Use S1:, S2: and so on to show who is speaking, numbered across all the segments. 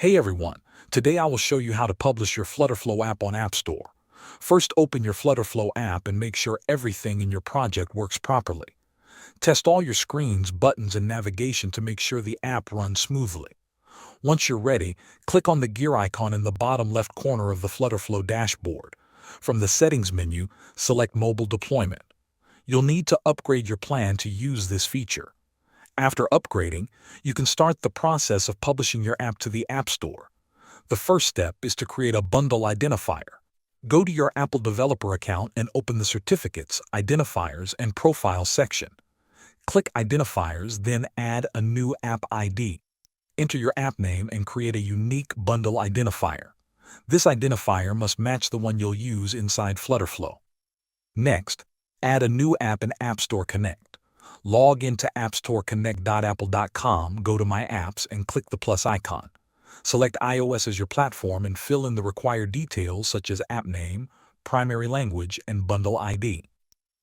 S1: Hey everyone, today I will show you how to publish your FlutterFlow app on App Store. First, open your FlutterFlow app and make sure everything in your project works properly. Test all your screens, buttons, and navigation to make sure the app runs smoothly. Once you're ready, click on the gear icon in the bottom left corner of the FlutterFlow dashboard. From the Settings menu, select Mobile Deployment. You'll need to upgrade your plan to use this feature. After upgrading, you can start the process of publishing your app to the App Store. The first step is to create a bundle identifier. Go to your Apple developer account and open the Certificates, Identifiers, and Profile section. Click Identifiers, then add a new app ID. Enter your app name and create a unique bundle identifier. This identifier must match the one you'll use inside FlutterFlow. Next, add a new app in App Store Connect. Log into appstoreconnect.apple.com, go to My Apps, and click the plus icon. Select iOS as your platform and fill in the required details such as app name, primary language, and bundle ID.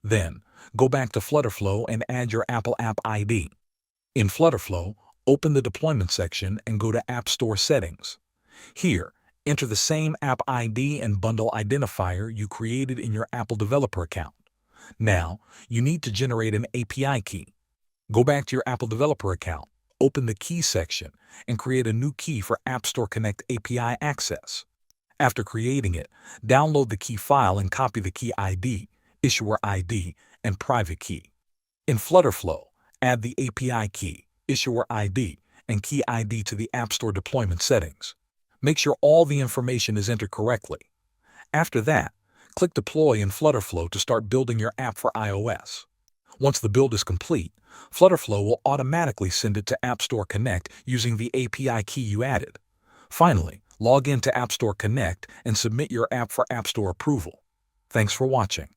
S1: Then, go back to FlutterFlow and add your Apple App ID. In FlutterFlow, open the Deployment section and go to App Store Settings. Here, enter the same app ID and bundle identifier you created in your Apple developer account. Now, you need to generate an API key. Go back to your Apple developer account, open the Key section, and create a new key for App Store Connect API access. After creating it, download the key file and copy the key ID, issuer ID, and private key. In FlutterFlow, add the API key, issuer ID, and key ID to the App Store deployment settings. Make sure all the information is entered correctly. After that, click Deploy in FlutterFlow to start building your app for iOS. Once the build is complete, FlutterFlow will automatically send it to App Store Connect using the API key you added. Finally, log into App Store Connect and submit your app for App Store approval. Thanks for watching.